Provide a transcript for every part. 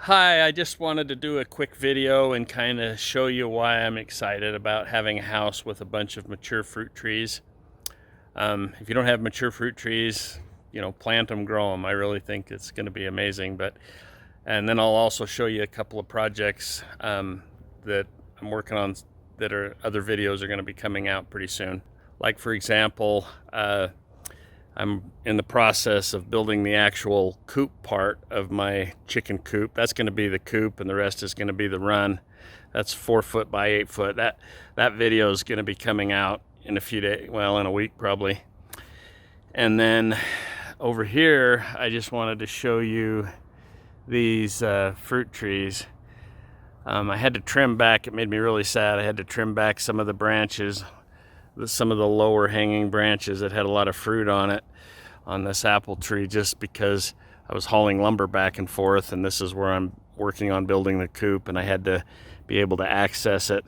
Hi, I just wanted to do a quick video and kind of show you why I'm excited about having a house with a bunch of mature fruit trees. If you don't have mature fruit trees, plant them, grow them. I really think it's going to be amazing. And then I'll also show you a couple of projects that I'm working on that are other videos are going to be coming out pretty soon. Like for example, I'm in the process of building the actual coop part of my chicken coop. That's going to be the coop, and the rest is going to be the run. That's 4 foot by 8 foot. That video is going to be coming out in a few days, well, in a week probably. And then over here, I just wanted to show you these fruit trees. I had to trim back. It made me really sad. I had to trim back some of the branches, some of the lower hanging branches that had a lot of fruit on it on this apple tree, just because I was hauling lumber back and forth, and this is where I'm working on building the coop, and I had to be able to access it.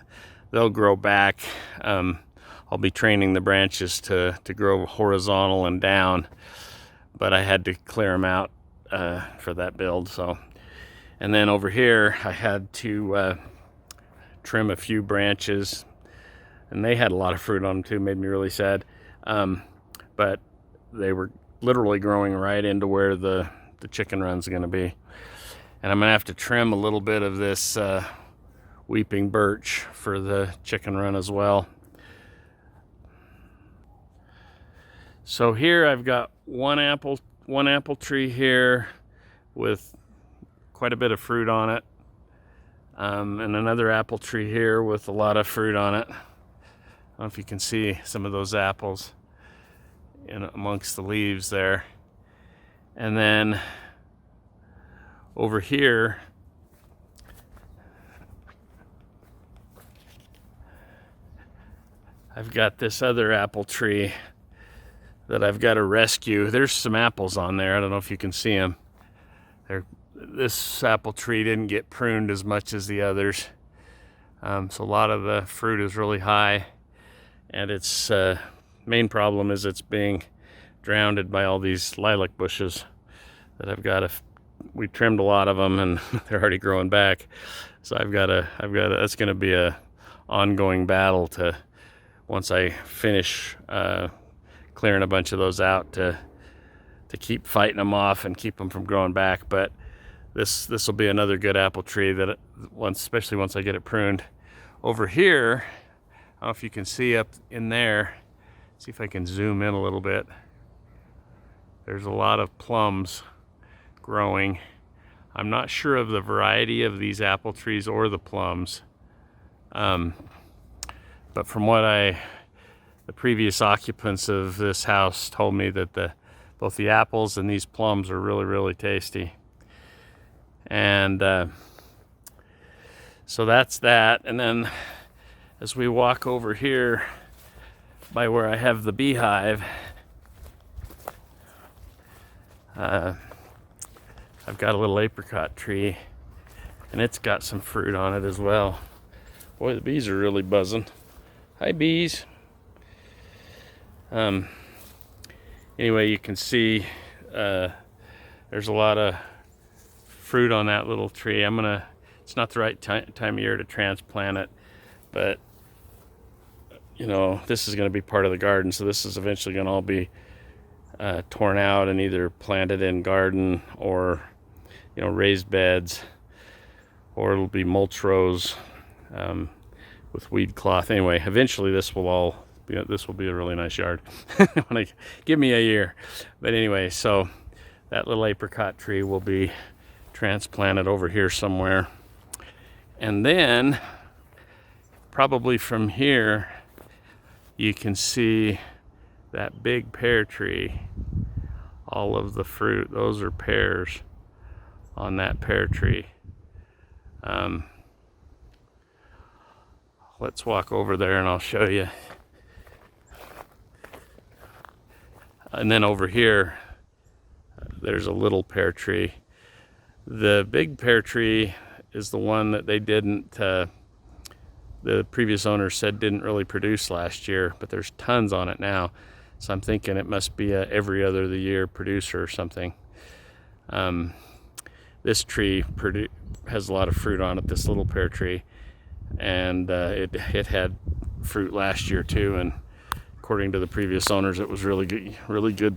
They'll grow back. I'll be training the branches to grow horizontal and down, but I had to clear them out for that build. And then over here I had to trim a few branches, and they had a lot of fruit on them too. Made me really sad. But they were literally growing right into where the chicken run's going to be. And I'm going to have to trim a little bit of this weeping birch for the chicken run as well. So here I've got one apple tree here with quite a bit of fruit on it, and another apple tree here with a lot of fruit on it. I don't know if you can see some of those apples in amongst the leaves there. And then over here, I've got this other apple tree that I've got to rescue. There's some apples on there. I don't know if you can see them. This apple tree didn't get pruned as much as the others. So a lot of the fruit is really high, and its main problem is it's being drowned by all these lilac bushes that I've got to. We trimmed a lot of them, and they're already growing back. So I've got to. That's going to be a ongoing battle to, once I finish clearing a bunch of those out, to keep fighting them off and keep them from growing back. But this will be another good apple tree that especially once I get it pruned. Over here, I don't know if you can see up in there. See if I can zoom in a little bit. There's a lot of plums growing. I'm not sure of the variety of these apple trees or the plums, but from what the previous occupants of this house told me, that both the apples and these plums are really, really tasty. And so that's that. And then as we walk over here by where I have the beehive, I've got a little apricot tree, and it's got some fruit on it as well. Boy, the bees are really buzzing. Hi, bees. Anyway, you can see there's a lot of fruit on that little tree. It's not the right time of year to transplant it, but this is going to be part of the garden, so this is eventually going to all be torn out and either planted in garden or raised beds, or it'll be mulch rows with weed cloth. Anyway, eventually this will be a really nice yard. Give me a year. But anyway, so that little apricot tree will be transplanted over here somewhere, and then probably from here you can see that big pear tree. All of the fruit, those are pears on that pear tree. Let's walk over there and I'll show you. And then over here, there's a little pear tree. The big pear tree is the one that they didn't, the previous owner said didn't really produce last year, but there's tons on it now. So I'm thinking it must be a every other the year producer or something. this tree has a lot of fruit on it, this little pear tree, and it had fruit last year too, and according to the previous owners, it was really good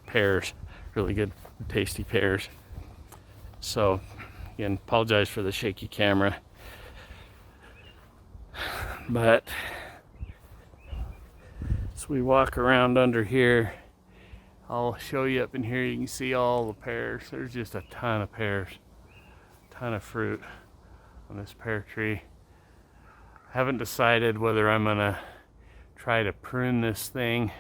pears, really good tasty pears. So again, apologize for the shaky camera, but as we walk around under here, I'll show you up in here. You can see all the pears. There's just a ton of pears, ton of fruit on this pear tree. Haven't decided whether I'm gonna try to prune this thing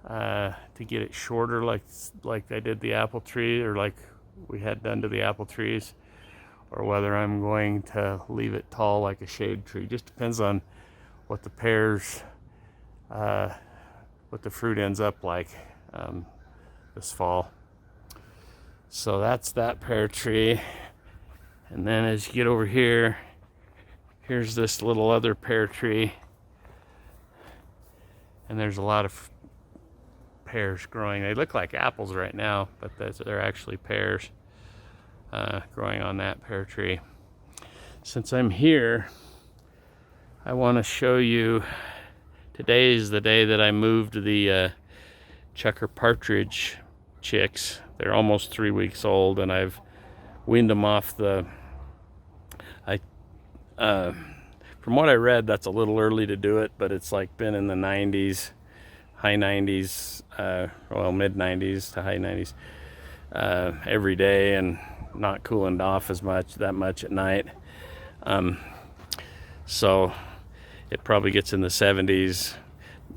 to get it shorter like I did the apple tree, or like we had done to the apple trees, or whether I'm going to leave it tall like a shade tree. Just depends on what the pears, what the fruit ends up like this fall. So that's that pear tree. And then as you get over here, here's this little other pear tree. And there's a lot of pears growing. They look like apples right now, but they're actually pears growing on that pear tree. Since I'm here, I want to show you, today is the day that I moved the checker partridge chicks. They're almost 3 weeks old, and I've weaned them off the, from what I read, that's a little early to do it, but it's like been in the 90s, high 90s, well, mid 90s to high 90s every day, and not cooling off that much at night. So it probably gets in the 70s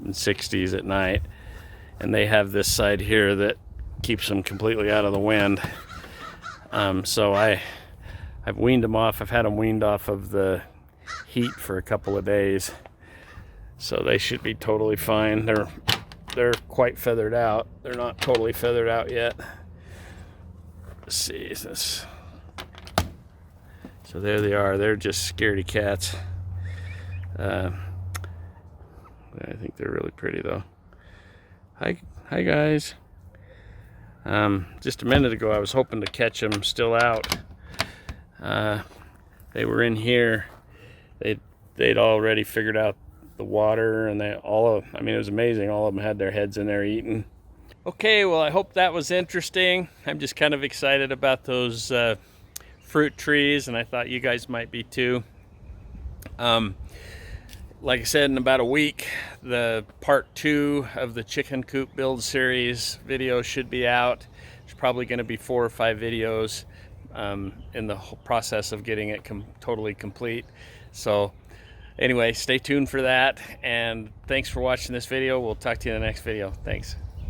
and 60s at night. And they have this side here that keeps them completely out of the wind. So I've weaned them off. I've had them weaned off of the heat for a couple of days, so they should be totally fine. They're quite feathered out. They're not totally feathered out yet. Let's see this. So there they are. They're just scaredy cats. I think they're really pretty though. Hi guys. Just a minute ago I was hoping to catch them still out. They were in here. They'd already figured out the water, and it was amazing. All of them had their heads in there eating. Okay, well, I hope that was interesting. I'm just kind of excited about those fruit trees, and I thought you guys might be too. Like I said, in about a week, the part 2 of the chicken coop build series video should be out. There's probably going to be 4 or 5 videos in the whole process of getting it totally complete. So anyway, stay tuned for that, and thanks for watching this video. We'll talk to you in the next video. Thanks.